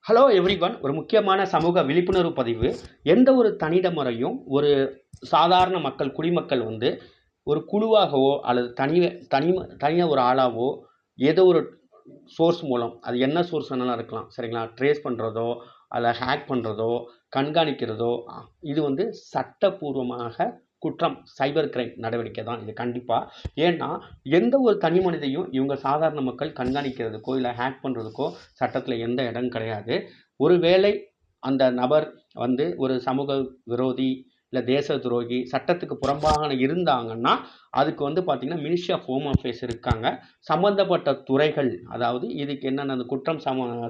Hello everyone. ஒரு முக்கியமான சமூக விழிப்புணர்வு பதிவு. எந்த ஒரு தனிநபரையும் ஒரு சாதாரண மக்கள் குடிமக்கள் வந்து ஒரு குழுவாகவோ அல்லது தனியாக ஒரு ஆளாவோ ஏதோ ஒரு சோர்ஸ் மூலம், அது என்ன சோர்ஸ் வேணாலும் இருக்கலாம், சரிங்களா? ட்ரேஸ் பண்ணுறதோ அல்ல ஹேக் பண்ணுறதோ கண்காணிக்கிறதோ இது வந்து சட்டப்பூர்வமாக குற்றம். சைபர் கிரைம் நடவடிக்கை தான் இது கண்டிப்பாக. ஏன்னா எந்த ஒரு தனி மனிதையும் இவங்க சாதாரண மக்கள் கண்காணிக்கிறதுக்கோ இல்லை ஹேக் பண்ணுறதுக்கோ சட்டத்தில் எந்த இடம் கிடையாது. ஒருவேளை அந்த நபர் வந்து ஒரு சமூக விரோதி இல்லை தேச துரோகி சட்டத்துக்கு புறம்பாக இருந்தாங்கன்னா அதுக்கு வந்து பார்த்திங்கன்னா மினிஸ்ட்ரி ஆஃப் ஹோம் அஃபேர்ஸ் இருக்காங்க. சம்மந்தப்பட்ட துறைகள், அதாவது இதுக்கு என்னென்ன அந்த குற்றம்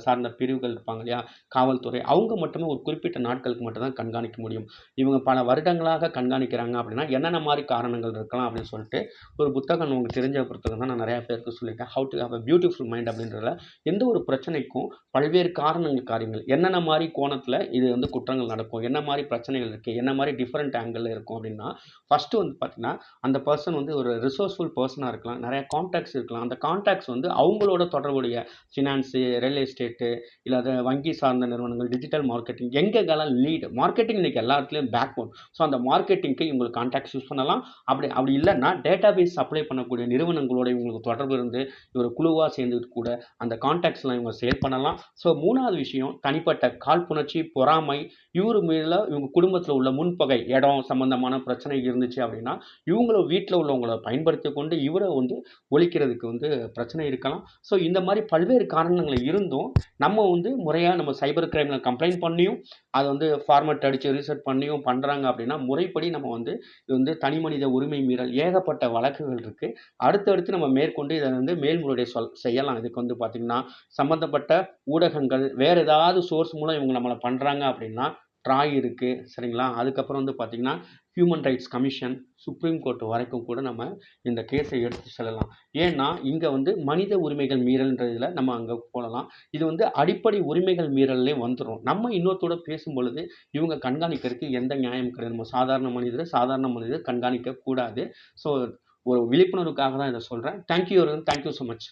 சார்ந்த பிரிவுகள் இருப்பாங்க இல்லையா, காவல்துறை, அவங்க மட்டுமே ஒரு குறிப்பிட்ட நாட்களுக்கு மட்டும்தான் கண்காணிக்க முடியும். இவங்க பல வருடங்களாக கண்காணிக்கிறாங்க அப்படின்னா என்னென்ன மாதிரி காரணங்கள் இருக்கலாம் அப்படின்னு சொல்லிட்டு ஒரு புத்தகம், உங்களுக்கு தெரிஞ்ச புத்தகம் தான், நான் நிறையா பேருக்கு சொல்லியிருக்கேன். How to have a beautiful mind அப்படின்றதுல எந்த ஒரு பிரச்சனைக்கும் பல்வேறு காரியங்கள் என்னென்ன மாதிரி கோணத்தில் இது வந்து குற்றங்கள் நடக்கும், என்ன மாதிரி பிரச்சனைகள் இருக்குது, என்ன மாதிரி டிஃப்ரெண்ட் ஆங்கிளில் இருக்கும் அப்படின்னா, ஃபஸ்ட்டு வந்து பார்த்திங்கன்னா அந்த பர்சன் வந்து ஒரு ரிசோர்ஸ்ஃபுல் பர்சனாக இருக்கலாம், நிறைய கான்டாக்ட்ஸ் இருக்கலாம். அந்த கான்டாக்ட்ஸ் வந்து அவங்களோட தொடர்புடைய ஃபினான்ஸு, ரியல் எஸ்டேட்டு, இல்லை அது வங்கி சார்ந்த நிறுவனங்கள், டிஜிட்டல் மார்க்கெட்டிங், எங்கெங்கெல்லாம் லீடு மார்க்கெட்டிங் இன்றைக்கி எல்லா இடத்துலையும் பேக் போன். ஸோ அந்த மார்க்கெட்டிங்க்கு இவங்களுக்கு கான்டாக்ட்ஸ் யூஸ் பண்ணலாம். அப்படி இல்லைன்னா டேட்டா பேஸ் சப்ளை பண்ணக்கூடிய நிறுவனங்களோட இவங்களுக்கு தொடர்பு இருந்து ஒரு குழுவாக சேர்ந்துட்டு கூட அந்த கான்டாக்ட்ஸ்லாம் இவங்க சேல் பண்ணலாம். ஸோ மூணாவது விஷயம், தனிப்பட்ட காழ்ப்புணர்ச்சி, பொறாமை, இவரு மேலே இவங்க குடும்பத்தில் உள்ள முன்பகை, இடம் சம்பந்தமான பிரச்சனை இருந்துச்சு அப்படின்னா இவங்கள வீட்டில் உள்ளவங்களை பயன்படுத்தி கொண்டு இவரை வந்து ஒழிக்கிறதுக்கு வந்து பிரச்சனை இருக்கலாம். ஸோ இந்த மாதிரி பல்வேறு காரணங்கள் இருந்தும் நம்ம வந்து முறையாக நம்ம சைபர் கிரைமில் கம்ப்ளைண்ட் பண்ணியும் அதை வந்து ஃபார்மேட் அடித்து ரீசெட் பண்ணியும் பண்ணுறாங்க அப்படின்னா முறைப்படி நம்ம வந்து இது வந்து தனி மனித உரிமை மீறல் ஏகப்பட்ட வழக்குகள் இருக்குது. அடுத்தடுத்து நம்ம மேற்கொண்டு இதை வந்து மேல்முறையீடு செய்யலாம். இதுக்கு வந்து பார்த்திங்கன்னா சம்மந்தப்பட்ட ஊடகங்கள் வேறு ஏதாவது சோர்ஸ் மூலம் இவங்க நம்மளை பண்ணுறாங்க அப்படின்னா ட்ராய் இருக்குது, சரிங்களா? அதுக்கப்புறம் வந்து பார்த்திங்கன்னா human rights commission, supreme court வரைக்கும் கூட நம்ம இந்த கேஸை எடுத்து செல்லலாம். ஏன்னா இங்கே வந்து மனித உரிமைகள் மீறல்ன்றதில் நம்ம அங்கே போகலாம். இது வந்து அடிப்படை உரிமைகள் மீறல்லே வந்துடும். நம்ம இன்னொருத்தோட பேசும் பொழுது இவங்க கண்காணிக்கிறதுக்கு எந்த நியாயம் கிடையாது. நம்ம சாதாரண மனிதர் கண்காணிக்க கூடாது. ஸோ ஒரு விழிப்புணர்வுக்காக தான் இதை சொல்கிறேன். Thank you so much.